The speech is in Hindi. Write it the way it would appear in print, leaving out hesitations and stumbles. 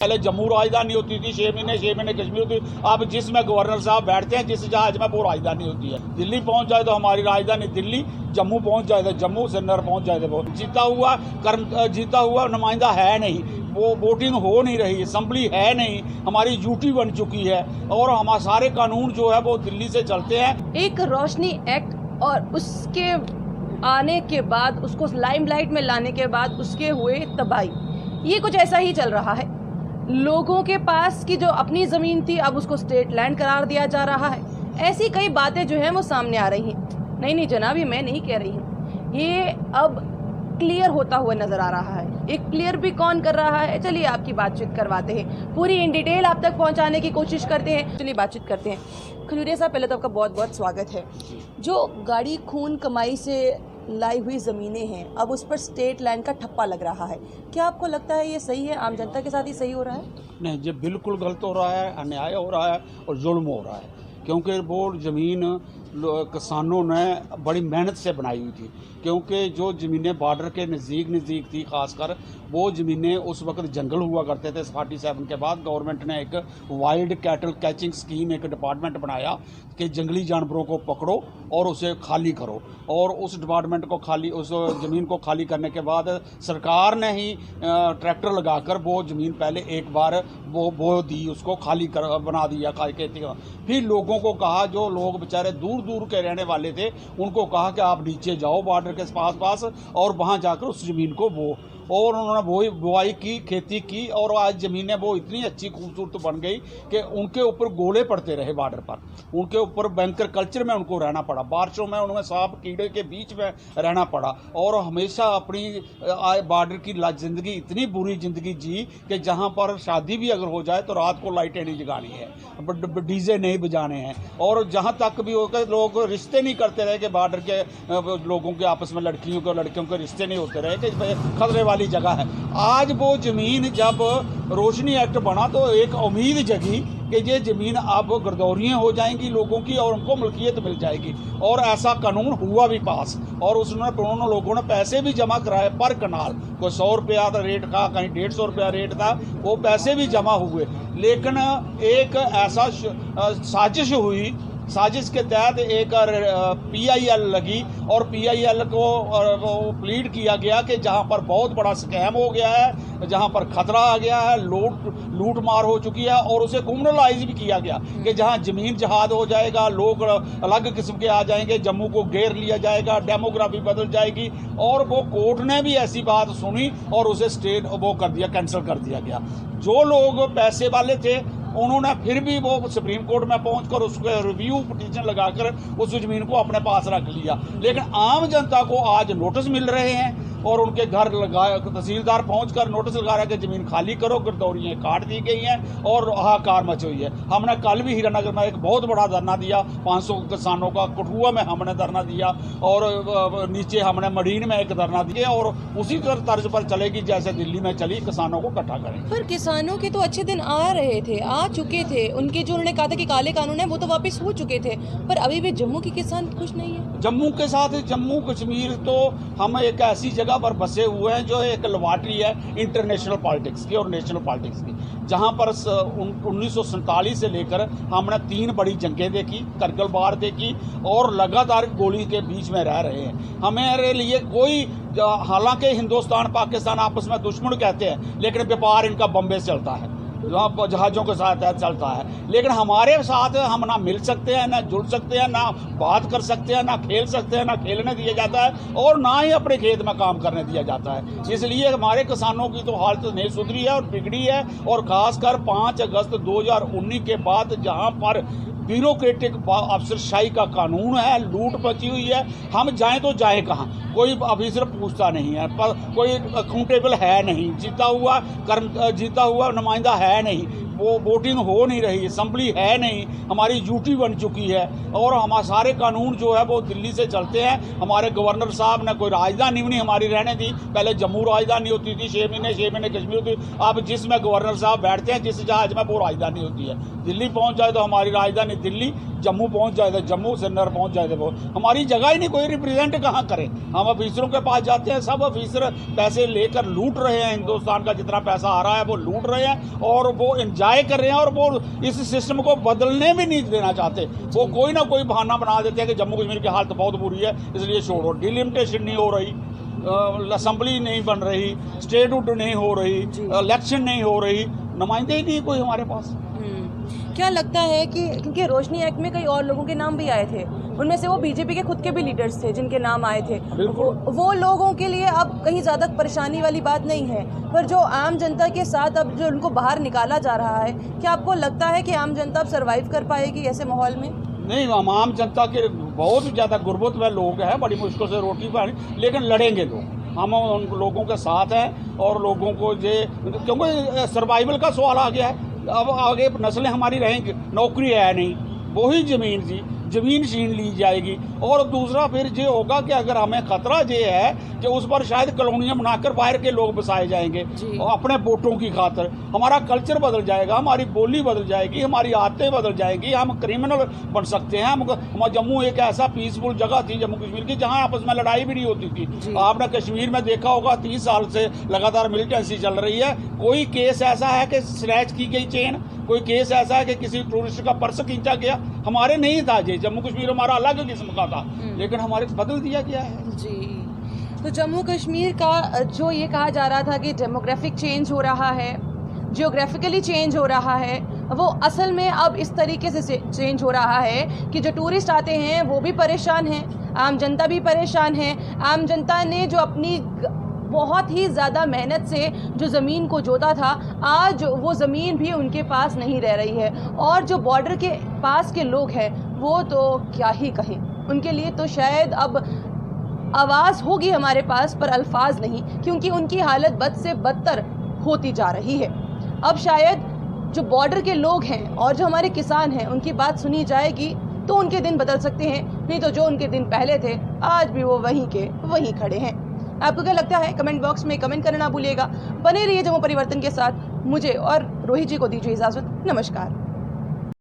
पहले जम्मू राजधानी होती थी 6 महीने कश्मीर होती। अब जिसमें गवर्नर साहब बैठते हैं जिस जहाज में वो राजधानी होती है। दिल्ली पहुंच जाए तो हमारी राजधानी दिल्ली, जम्मू पहुंच जाए तो जम्मू, श्रीनगर पहुंच जाए तो वो जीता हुआ नुमाइंदा है नहीं, वो वोटिंग हो नहीं रही, असम्बली है नहीं, हमारी यूटी बन चुकी है और हमारे सारे कानून जो है वो दिल्ली से चलते हैं। एक रोशनी एक्ट और उसके आने के बाद, उसको लाइमलाइट में लाने के बाद उसके हुए तबाही, ये कुछ ऐसा ही चल रहा है। लोगों के पास की जो अपनी ज़मीन थी अब उसको स्टेट लैंड करार दिया जा रहा है। ऐसी कई बातें जो हैं वो सामने आ रही हैं। नहीं जनाब, ये मैं नहीं कह रही हूँ, ये अब क्लियर होता हुआ नज़र आ रहा है। एक क्लियर भी कौन कर रहा है, चलिए आपकी बातचीत करवाते हैं, पूरी इन डिटेल आप तक पहुँचाने की कोशिश करते हैं। चलिए बातचीत करते हैं। खजूरिया साहब, पहले तो आपका बहुत बहुत स्वागत है। जो गाड़ी खून कमाई से लाई हुई ज़मीनें हैं, अब उस पर स्टेट लैंड का ठप्पा लग रहा है, क्या आपको लगता है ये सही है? आम जनता के साथ ही सही हो रहा है? नहीं, ये बिल्कुल गलत हो रहा है, अन्याय हो रहा है और जुल्म हो रहा है। क्योंकि वो ज़मीन किसानों ने बड़ी मेहनत से बनाई हुई थी, क्योंकि जो ज़मीनें बॉर्डर के नज़दीक थी, ख़ासकर वो ज़मीनें उस वक्त जंगल हुआ करते थे। 47 के बाद गवर्नमेंट ने एक वाइल्ड कैटल कैचिंग स्कीम, एक डिपार्टमेंट बनाया कि जंगली जानवरों को पकड़ो और उसे खाली करो। और उस डिपार्टमेंट को उस ज़मीन को खाली करने के बाद सरकार ने ही ट्रैक्टर लगाकर वो ज़मीन पहले एक बार वो बो दी, उसको खाली बना दिया खेती का। फिर लोगों को कहा, जो लोग बेचारे दूर के रहने वाले थे, उनको कहा कि आप नीचे जाओ बॉर्डर के पास और वहाँ जाकर उस ज़मीन को बो। और उन्होंने बुआई की, खेती की और आज ज़मीनें वो इतनी अच्छी खूबसूरत बन गई कि उनके ऊपर गोले पड़ते रहे बॉर्डर पर, उनके ऊपर बैंकर कल्चर में उनको रहना पड़ा, बारिशों में उन्हें सांप कीड़े के बीच में रहना पड़ा और हमेशा अपनी बॉर्डर की ज़िंदगी, इतनी बुरी ज़िंदगी जी कि जहाँ पर शादी भी अगर हो जाए तो रात को लाइटें नहीं जगानी है, डीजे नहीं बजाने हैं। और जहाँ तक भी होकर लोग रिश्ते नहीं करते रहे कि बॉर्डर के लोगों के आपस में, लड़कियों के रिश्ते नहीं होते रहे कि खतरे वाली जगह है। आज वो ज़मीन जब रोशनी एक्ट बना तो एक उम्मीद जगी कि ये ज़मीन अब गिरदौरियाँ हो जाएंगी लोगों की और उनको मिल्कियत मिल जाएगी। और ऐसा कानून हुआ भी पास और उन्होंने लोगों ने पैसे भी जमा कराए पर कनाल। कोई 100 रुपया रेट था, कहीं 150 रुपया रेट था, वो पैसे भी जमा हुए। लेकिन एक ऐसा साजिश हुई, साजिश के तहत एक PIL लगी और PIL को प्लीड किया गया कि जहां पर बहुत बड़ा स्कैम हो गया है, जहां पर खतरा आ गया है, लूट मार हो चुकी है और उसे क्रिमिनलाइज भी किया गया कि जहां ज़मीन जहाद हो जाएगा, लोग अलग किस्म के आ जाएंगे, जम्मू को घेर लिया जाएगा, डेमोग्राफी बदल जाएगी। और वो कोर्ट ने भी ऐसी बात सुनी और उसे कैंसिल कर दिया गया। जो लोग पैसे वाले थे उन्होंने फिर भी वो सुप्रीम कोर्ट में पहुंचकर उसको रिव्यू पिटीशन लगाकर उस ज़मीन को अपने पास रख लिया। लेकिन आम जनता को आज नोटिस मिल रहे हैं और उनके घर तहसीलदार पहुंचकर नोटिस लगा रहा है कि ज़मीन खाली करो, गिरदौरियाँ काट दी गई हैं और हाहाकार मची हुई है। हमने कल भी हीरानगर में एक बहुत बड़ा धरना दिया, 500 किसानों का, कठुआ में हमने धरना दिया और नीचे हमने मडीन में एक धरना दिया और उसी तर्ज पर चलेगी जैसे दिल्ली में चली, किसानों को इकट्ठा करें। पर किसानों के तो अच्छे दिन आ रहे थे, आ चुके थे, उनके जो उन्होंने कहा था कि काले कानून है वो तो वापस हो चुके थे, पर अभी भी जम्मू के किसान खुश नहीं है। जम्मू के साथ जम्मू कश्मीर तो हम एक ऐसी जगह पर बसे हुए हैं जो एक लवाटरी है इंटरनेशनल पॉलिटिक्स की और नेशनल पॉलिटिक्स की, जहां पर 1947 से लेकर हमने 3 बड़ी जंगें देखी, करगिल वार देखी और लगातार गोली के बीच में रह रहे हैं। हमारे लिए कोई, हालांकि हिंदुस्तान पाकिस्तान आपस में दुश्मन कहते हैं, लेकिन व्यापार इनका बम्बे से चलता है, जहाज़ों के साथ चलता है। लेकिन हमारे साथ हम ना मिल सकते हैं, ना जुड़ सकते हैं, ना बात कर सकते हैं, ना खेल सकते हैं, ना खेलने दिया जाता है और ना ही अपने खेत में काम करने दिया जाता है। इसलिए हमारे किसानों की तो हालत नहीं सुधरी है और बिगड़ी है। और ख़ासकर 5 अगस्त 2019 के बाद जहाँ पर ब्यूरोक्रेटिक अफसरशाही का कानून है, लूट मची हुई है, हम जाएं तो जाएं कहाँ, कोई ऑफिसर पूछता नहीं है, पर कोई अकाउंटेबल है नहीं, जीता हुआ नुमाइंदा है नहीं, वो वोटिंग हो नहीं रही, असम्बली है नहीं, हमारी यूटी बन चुकी है और हमारे सारे कानून जो है वो दिल्ली से चलते हैं। हमारे गवर्नर साहब ने कोई राजधानी भी नहीं हमारी रहने दी। पहले जम्मू राजधानी होती थी 6 महीने कश्मीर होती। अब जिसमें गवर्नर साहब बैठते हैं जिस जहाज में वो राजधानी होती है। दिल्ली पहुंच जाए तो हमारी राजधानी दिल्ली, जम्मू पहुंच जाए थे, जम्मू से नर पहुंच जाए थे। वो हमारी जगह ही नहीं, कोई रिप्रेजेंट कहाँ करे। हम ऑफिसरों के पास जाते हैं, सब ऑफिसर पैसे लेकर लूट रहे हैं, हिंदुस्तान का जितना पैसा आ रहा है वो लूट रहे हैं और वो एंजॉय कर रहे हैं, और वो इस सिस्टम को बदलने भी नहीं देना चाहते। वो कोई ना कोई बहाना बना देते हैं कि जम्मू कश्मीर की हालत बहुत बुरी है इसलिए छोड़ो। डिलिमिटेशन नहीं हो रही, असेंबली नहीं बन रही, स्टेटहुड नहीं हो रही, इलेक्शन नहीं हो रही, नुमाइंदे ही नहीं कोई हमारे पास। क्या लगता है कि क्योंकि रोशनी एक्ट में कई और लोगों के नाम भी आए थे, उनमें से वो बीजेपी के खुद के भी लीडर्स थे जिनके नाम आए थे, वो लोगों के लिए अब कहीं ज़्यादा परेशानी वाली बात नहीं है, पर जो आम जनता के साथ अब जो उनको बाहर निकाला जा रहा है, क्या आपको लगता है कि आम जनता अब सर्वाइव कर पाएगी ऐसे माहौल में? नहीं, हम आम जनता के बहुत ज़्यादा गुर्बत में लोग हैं, बड़ी मुश्किल से रोटी पानी, लेकिन लड़ेंगे लोग। हम उन लोगों के साथ हैं और लोगों को क्योंकि सर्वाइवल का सवाल आ गया है। अब आगे नस्लें हमारी रहेंगी, नौकरी है नहीं, वही ज़मीन जी, ज़मीन छीन ली जाएगी। और दूसरा फिर ये होगा कि अगर हमें खतरा ये है कि उस पर शायद कॉलोनियाँ बनाकर बाहर के लोग बसाए जाएंगे और अपने वोटों की खातिर, हमारा कल्चर बदल जाएगा, हमारी बोली बदल जाएगी, हमारी आदतें बदल जाएगी, हम क्रिमिनल बन सकते हैं। हम जम्मू एक ऐसा पीसफुल जगह थी जम्मू कश्मीर की जहाँ आपस में लड़ाई भी नहीं होती थी। आपने कश्मीर में देखा होगा 30 साल से लगातार मिलिटेंसी चल रही है। कोई केस ऐसा है कि स्नैच की गई चेन, कोई केस ऐसा है कि किसी टूरिस्ट का पर्स खींचा गया, हमारे नहीं था। जी जम्मू कश्मीर हमारा अलग किस्म का था, लेकिन हमारे बदल दिया गया है जी। तो जम्मू कश्मीर का जो ये कहा जा रहा था कि डेमोग्राफिक चेंज हो रहा है, जियोग्राफिकली चेंज हो रहा है, वो असल में अब इस तरीके से चेंज हो रहा है कि जो टूरिस्ट आते हैं वो भी परेशान हैं, आम जनता भी परेशान है। आम जनता ने जो अपनी बहुत ही ज़्यादा मेहनत से जो ज़मीन को जोता था, आज वो ज़मीन भी उनके पास नहीं रह रही है। और जो बॉर्डर के पास के लोग हैं वो तो क्या ही कहें, उनके लिए तो शायद अब आवाज़ होगी हमारे पास पर अल्फाज नहीं, क्योंकि उनकी हालत बद से बदतर होती जा रही है। अब शायद जो बॉर्डर के लोग हैं और जो हमारे किसान हैं उनकी बात सुनी जाएगी तो उनके दिन बदल सकते हैं, नहीं तो जो उनके दिन पहले थे आज भी वो वहीं के वहीं खड़े हैं। आपको क्या लगता है कमेंट बॉक्स में कमेंट करना ना भूलिएगा। बने रहिए जम्मू परिवर्तन के साथ। मुझे और रोहित जी को दीजिए इजाज़त। नमस्कार।